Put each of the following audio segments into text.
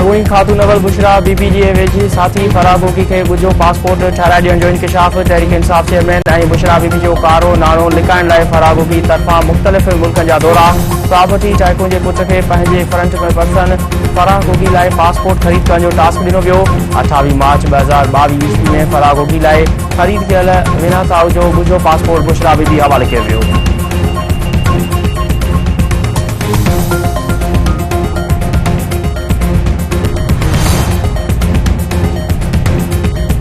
अॻूणी ख़ातून अवल बुशरा बीबी जे वेझे साथी फराह गोगी खे ॻुझो पासपोर्ट ठाराए ॾियण जो इंकशाफ। तहरीक इंसाफ चेयरमैन ऐं बुशरा बीबी जो कारो नाणो लिकाइण लाइ फराह गोगी तरफ़ां मुख़्तलिफ़ मुल्कनि जा दौरा। साबती टाइकून जे पुट खे पंहिंजे फ्रंट में पर्सन फराह गोगी लाइ पासपोर्ट ख़रीद करण जो टास्क ॾिनो वियो। 28 मार्च 2022 ईस्वी में फराह गोगी लाइ ख़रीद कयल विनाताउ जो ॻुझो पासपोर्ट बुशरा बीबी हवाले कयो वियो।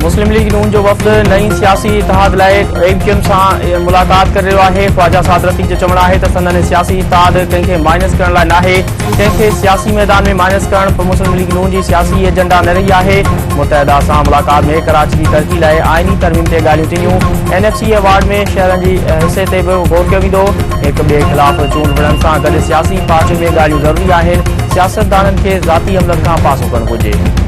मुस्लिम लीग नून जो वफ़द नई सियासी इतिहाद लाइ एमक्यूएम सां मुलाक़ात करे रहियो आहे। ख्वाजा सादरती जो चवणु आहे त संदन सियासी इतिहाद कंहिंखे माइनस करण लाइ नाहे, कंहिंखे सियासी मैदान में माइनस करण पर मुस्लिम लीग नून जी सियासी एजेंडा न रही आहे। मुतहदा सां मुलाक़ात में कराची जी तरक़ी लाइ आइनी तरमीम ते ॻाल्हियूं थींदियूं। NFC अवार्ड में शहरनि जी हिसे ते बि गौर कयो वेंदो। हिक ॿिए ख़िलाफ़ चूंड विढ़ण सां गॾु सियासी पार्टियुनि में ॻाल्हियूं ज़रूरी आहिनि। सियासतदाननि खे ज़ाती अमलनि खां पासो करणु घुरिजे।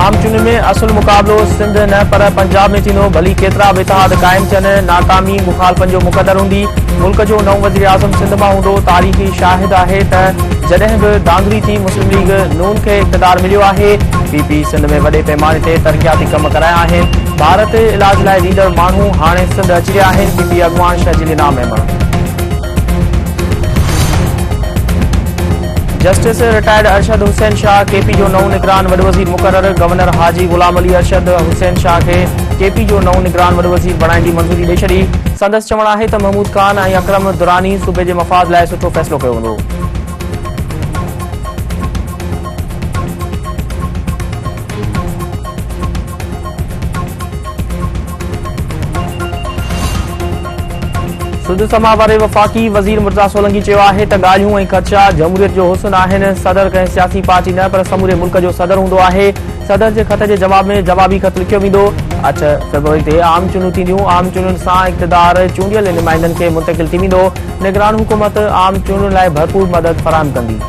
आम चूंड में असुल मुक़ाबलो सिंध न पर पंजाब में थींदो। भली केतिरा बि इतिहाद क़ाइम थियनि, नाकामी मुखालफ़नि जो मुक़दर हूंदी। मुल्क जो नओं वज़ीर आज़म सिंध मां हूंदो। तारीख़ी शाहिद आहे त जॾहिं बि दांधरी थी मुस्लिम लीग नून खे इक़्तिदार मिलियो आहे। PP सिंध में वॾे पैमाने ते तरक़ियाती कम कराया आहिनि। भारत इलाज लाइ ॾींदड़ माण्हू हाणे सिंध अची रहिया आहिनि। PP अॻवान Shahzeel Inam Ahmad. Justice retired Arshad Hussain Shah KP जो नओं निगरान वॾो वज़ीर मुक़रर। गवर्नर हाजी ग़ुलाम अली अरशद हुसैन शाह खे KP जो नओं निगरान वॾो वज़ीर बणाइण जी मंज़ूरी ॾेई छॾी। संदसि चवणु आहे त महमूद खान ऐं अकरम दुरानी सूबे जे मफ़ाद लाइ सुठो फ़ैसिलो कयो हूंदो। सुध समा वारे वफ़ाक़ी वज़ीर मिर्ज़ा सोलंकी चयो आहे त ॻाल्हियूं ऐं ख़दशा जमहूरियत जो हुस्न आहिनि। सदर कंहिं सियासी पार्टी न पर समूरे मुल्क जो सदर हूंदो आहे। सदर जे ख़त जे जवाब में जवाबी ख़त लिखियो वेंदो। 8 फरवरी ते आम चूंडूं थींदियूं। आम चूंडुनि सां इक़्तिदार चूंडियल नुमाइंदनि खे मुंतक़िल थी वेंदो। निगरान हुकूमत आम चूंडुनि लाइ भरपूर मदद फराहम कंदी।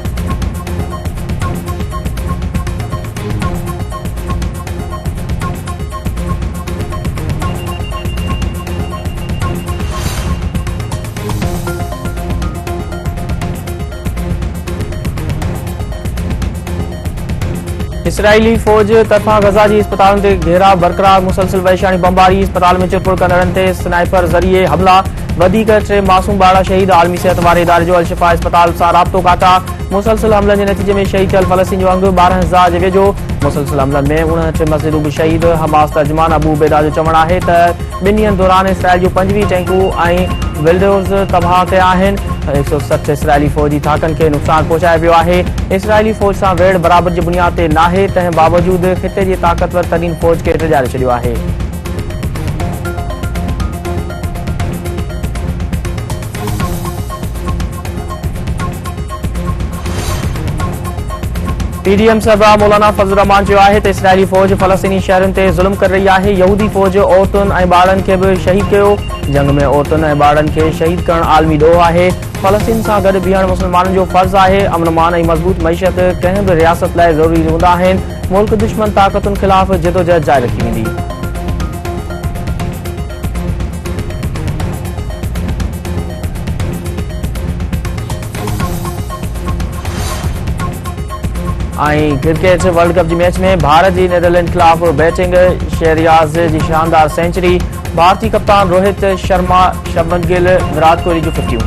इसराइली फौज तरफां गज़ा जी अस्पतालनि ते घेरा बरक़रार। मुसलसिल वहिशाणी बमबारी। अस्पताल में चिरपुर कंदड़नि ते स्नाइपर ज़रिए हमला। वधीक 3 मासूम ॿार शहीद। आलमी सिहत वारे इदारे जो अल-शिफा अस्पताल सां राब्तो काटा। मुसलसिल हमलनि जे नतीजे में शहीद थियल फ़लस्तीन जो अंग 12,000 जे वेझो। मुसलसिल हमलनि में 59 मस्जिदूं बि शहीद। हमास तर्जुमान अबू उबैदा जो चवणु आहे त 2 ॾींहनि दौरान इसराइल जूं 25 टैंकूं ऐं विल्डोज़ तबाह कया आहिनि। 160 इसराइली फ़ौजी थाकनि खे नुक़सान पहुचायो वियो आहे। इसराइली फ़ौज सां वेड़ बराबर जी बुनियाद ते नाहे, तंहिं बावजूदि ख़िते जी ताक़तवर तरीन फ़ौज खे टिजारे छॾियो आहे। PDM सरबराह मौलाना फज़लुर रहमान चयो आहे त इसराइली फ़ौज फ़लस्तीनी शहरनि ते ज़ुल्म करे रही आहे। यहूदी फ़ौज औरतुनि ऐं ॿारनि खे बि शहीद कयो। जंग में औरतुनि ऐं ॿारनि खे शहीद करणु आलमी ॾोह आहे। फ़लस्तीन सां गॾु बीहण मुस्लमाननि जो फ़र्ज़ आहे। अमन-मान ऐं मज़बूत मईशत कंहिं बि रियासत लाइ ज़रूरी हूंदा आहिनि। मुल्क दुश्मन ताक़तुनि ख़िलाफ़ जिदोजहद जारी रखी वेंदी। ऐं क्रिकेट वर्ल्ड कप जी मैच में भारत जी नीदरलैंड ख़िलाफ़ बैटिंग। शहरियाज़ जी शानदार सेंचुरी। भारतीय कप्तान रोहित शर्मा, शुभमन गिल, विराट कोहली जूं फिटियूं।